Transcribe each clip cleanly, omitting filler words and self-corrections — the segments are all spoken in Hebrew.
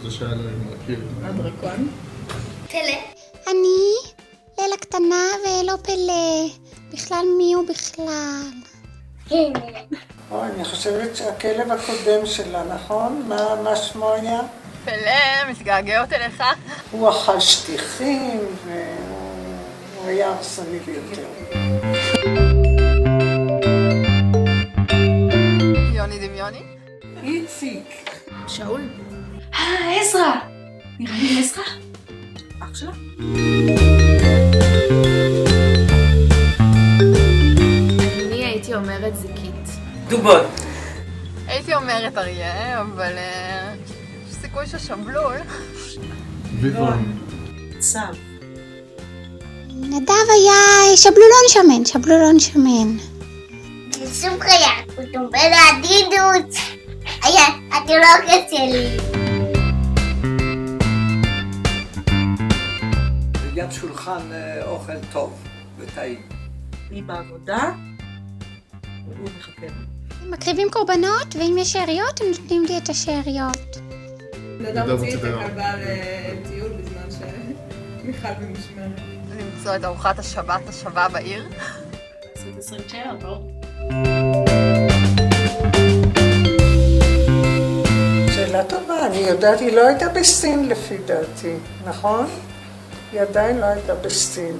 זה שהיה להם מכיר. הדרקון. פלא. אני לילה קטנה ולא פלא. בכלל מי הוא בכלל? אני חושבת שהכלב הקודם שלה, נכון? מה שמו היה? פלא, מתגעגעות אליך. הוא אכל שטיחים והוא היה הרסני ביותר. יוני דמיוני? איציק. שאול. עזרא. נראה לי עזרא. אח שלה. אני הייתי אומרת זיקית. דובון. הייתי אומרת אריה, אבל יש סיכוי ששבלול. ויברון. צו. נדב היה שבלולון שמן. סוג חיה, הוא טובל העדידות. היה, התינוקת שלי. גם שולחן אוכל טוב וטעים. היא בעבודה, והוא מחכה. הם מקריבים קורבנות, ואם יש שאריות, הם נותנים לי את השאריות. נדב הוציא את הכלבה לטיול בזמן שמיכל במשמרת. למצוא את ארוחת השבת השווה בעיר. עשית 20 שאלות, לא? שאלה טובה, אני יודעת, היא לא הייתה בסין לפי דעתי, נכון? היא עדיין לא הייתה בסין.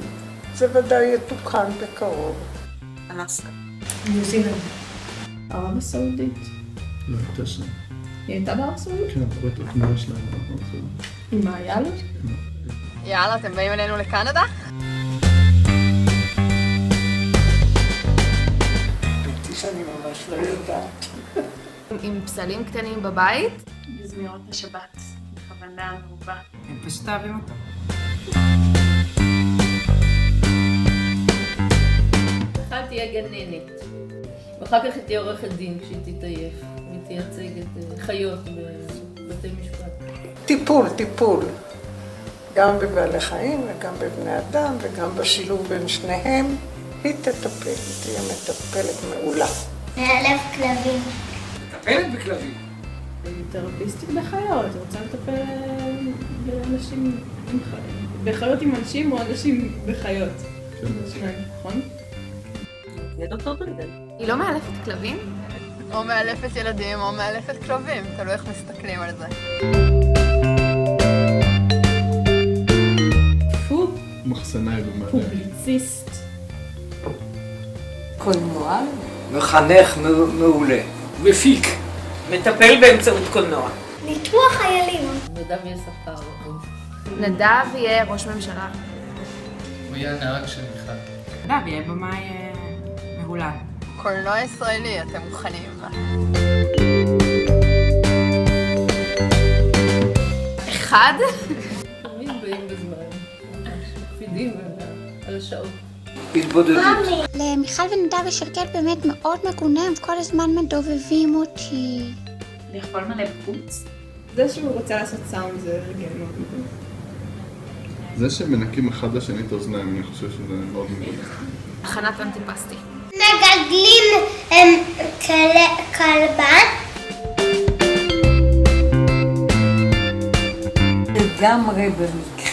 זה ודאי יתוקן בקרוב. אלסקה. ניו זילנד. ערב הסעודית. לא הייתה שם. היא הייתה בערב הסעודית? כן, רואה את התמונה שלהם. עם מה היה לו? יאללה, אתם באים אלינו לקנדה? ביתי שאני ממש לא יודעת. עם פסלים קטנים בבית. בזמירות השבת. בכוונה מרובה. הם פשוט אוהבים אותו. אחת תהיה גננת, ואחר כך היא תהיה עורכת דין כשהיא תתעייף, והיא תייצג את חיות בבתי משפט. טיפול. גם בבעלי חיים וגם בבני אדם וגם בשילוב בין שניהם. היא תטפל, היא תהיה מטפלת מעולה. מאלף כלבים. מטפלת בכלבים. היא תרפיסטית בחיות, היא רוצה לטפל באנשים עם חיות. בחיות עם אנשים או אנשים בחיות. זה שניים, נכון? תהיה דוקטור דולידל. היא לא מאלפת כלבים? או מאלפת ילדים או מאלפת כלבים, תלוי איך מסתכלים על זה. מחסנאי במעלה. פובליציסט. קולנוע? מחנך מעולה. מפיק. מטפל באמצעות קולנוע. ניתוח חיילים. נדב יהיה ספר. נדב יהיה ראש ממשלה. הוא יהיה הנהג של מיכל. נדב יהיה במאי מהולן. קולנוע ישראלי, אתם מוכנים? אחד? תמיד באים בזמן. מקפידים על השעות. התבודדות. למיכל ונדב יש הרגל באמת מאוד מגונה, הם כל הזמן מדובבים אותי. לאכול מלא בחוץ. זה שהוא רוצה לעשות סאונד זה הרגל מאוד מגונה. זה שמנקים אחד לשני את האוזניים, אני חושב שזה מאוד מגונה. הכנת אנטיפסטי. מגדלים כלבה. לגמרי במקרה.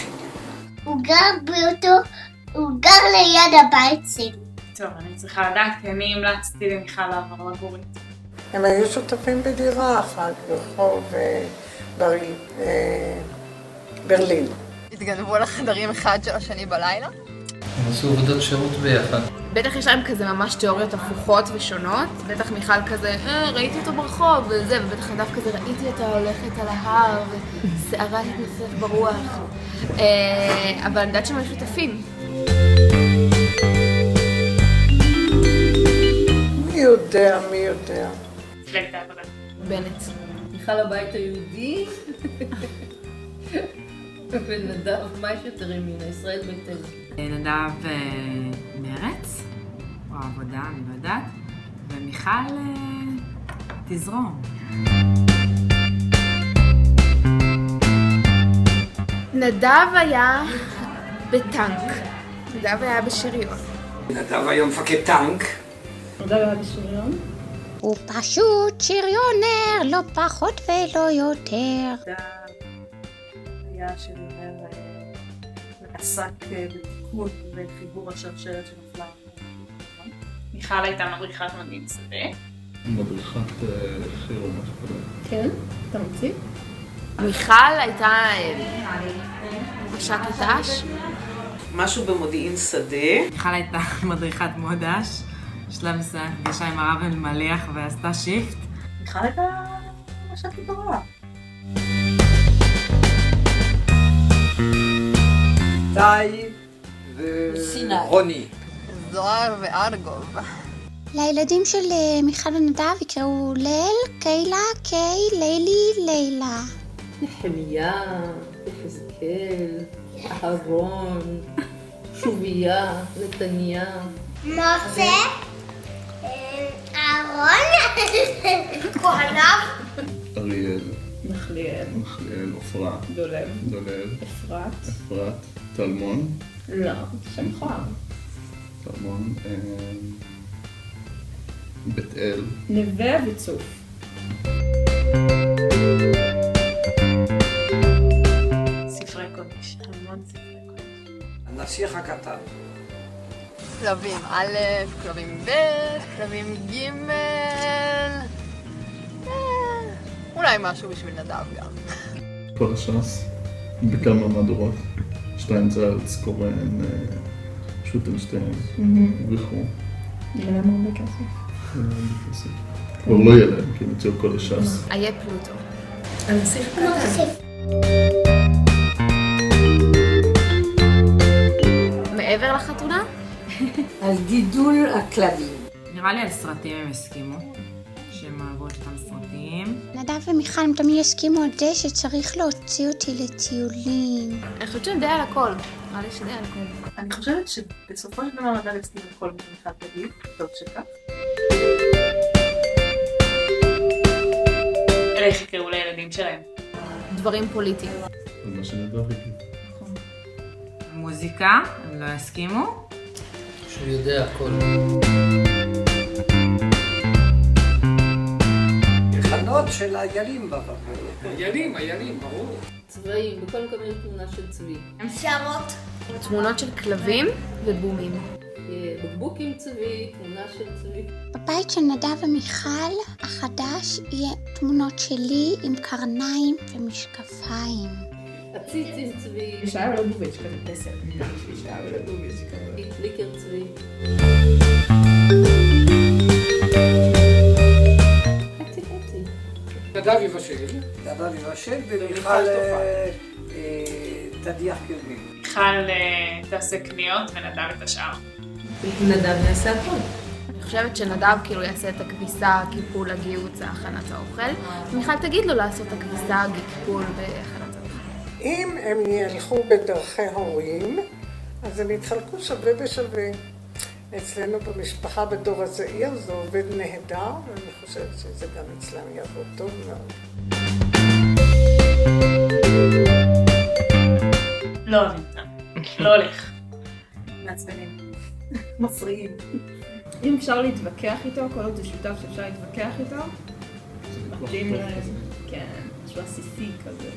הוא גר ליד הבית שלי. טוב, אני צריכה לדעת כי אני המלצתי למיכל לעבור לגור איתי. הם היו שותפים בדירה אחת ברחוב ברלין. התגנבו על החדרים אחד של השני בלילה? הם עשו עבודות שירות ביחד. בטח יש להם כזה ממש תיאוריות הפוכות ושונות. בטח מיכל כזה, ראיתי אותו ברחוב וזה, ובטח נדב כזה, ראיתי אותה הולכת על ההר ושערה התנפף ברוח. אבל אני יודעת שהם היו שותפים. מי יודע? מפלגת העבודה. בנט. מיכל הבית היהודי. ונדב, מה יש יותר ימינה? ישראל ביתנו. נדב מרץ, או עבודה, אני לא יודעת, ומיכל תזרום. נדב היה בטנק. נדב היה בשריון. נדב היום מפקד טנק. נדב היה בשריון? הוא פשוט שריונר, לא פחות ולא יותר. היה שדיבר ועסק בתיקון וחיבור השרשרת שנפלה. מיכל הייתה מדריכת מודיעין שדה. מדריכת חי"ר או משהו כזה. כן? אתה מוציא? מיכל הייתה מש"קית ת"ש. משהו במודיעין שדה. מיכל הייתה מדריכת מודש. בשלב מסוים פגישה עם הרב אלמליח ועשתה שיפט. מיכל הייתה מש"קית תורה. טי ורוני. זוהר וארגוב. לילדים של מיכל ונדב יקראו ליל, קיילה, קיי, לילי, לילה. נחמיה, יחזקאל, אהרון, שוביה, נתניה. משה, אהרון, כהניו, אריאל, נחליאל, עופרה, דולב, אפרת, טלמון. לא, שם חם. טלמון, בית אל. נווה וצוף. ספרי קודש, המון ספרי קודש. הנסיך הקטן. כלבים א', כלבים ב', כלבים ג', אולי משהו בשביל נדב גם. כל הש"ס, בכמה מהדורות. שטיינזלץ, קורן, שוטנשטיין, וכו'. יהיה להם הרבה כסף. כבר לא יהיה להם, כי הם יוציאו כל הש"ס. איה פלוטו. הנסיך קטן. מעבר לחתונה? על גידול הכלבים. נראה לי על סרטים הם הסכימו. שהם אהבו את אותם סרטים. נדב ומיכל הם תמיד הסכימו על זה שצריך להוציא אותי לטיולים. אני חושבת שאני די על הכל. נראה לי שדי על הכל. אני חושבת שבסופו של דבר נדב הסכים לכל מה שמיכל תגיד, טוב שכך. איך יקראו לילדים שלהם? דברים פוליטיים. זה מה שנדב יגיד. מוזיקה, הם לא הסכימו. שהוא יודע הכל. תחנות של איילים בבא. איילים, ברור. צבעים, בכל מקום יש תמונה של צבי. שערות, תמונות של כלבים ובומים. בקבוק עם צבי, תמונה של צבי. בבית של נדב ומיכל החדש יהיה תמונות שלי עם קרניים ומשקפיים. עציץ עם צבי. ישעיה ולבוביץ' כזה פסל. ישעיה ולבוביץ' כזה. ליקר צבי. נדב יבשל ומיכל תדיח קרבים. מיכל תעשה קניות ונדב את השאר. נדב יעשה הכל. אני חושבת שנדב כאילו יעשה את הכביסה, קיפול, הגיהוץ, הכנת האוכל. מיכל תגיד לו לעשות את הכביסה, קיפול והכנת האוכל. אם הם ילכו בדרכי הורים, אז הם יתחלקו שווה בשווה. אצלנו במשפחה בדור הזעיר זה עובד נהדר, ואני חושבת שזה גם אצלם יעבוד טוב מאוד. לא אוהבים אותם. לא הולך. מעצבנים. מפריעים. אם אפשר להתווכח איתו, כל עוד זה שותף שאפשר להתווכח איתו, מתאים להם, כן, משהו עסיסי כזה.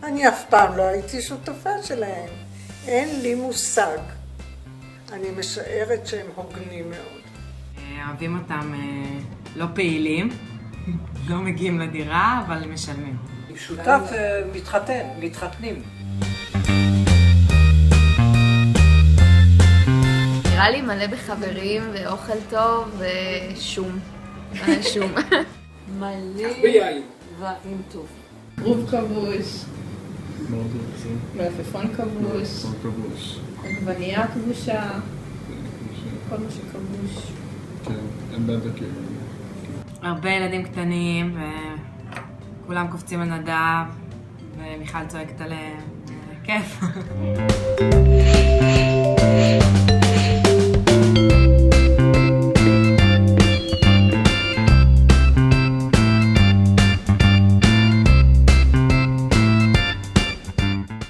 אני אף פעם לא הייתי שותפה שלהם. אין לי מושג. אני משערת שהם הוגנים מאוד. אוהבים אותם לא פעילים, לא מגיעים לדירה, אבל משלמים. שותף מתחתנים. נראה לי מלא בחברים ואוכל טוב ושום. שום. מלא ועם טוב. רוב כבוש, מאוד רוצים. מלפפון כבוש, עגבנייה כבושה, כל מה שכבוש. כן, אין בעד הכאב. הרבה ילדים קטנים, וכולם קופצים על נדב, ומיכל צועקת עליהם. כיף.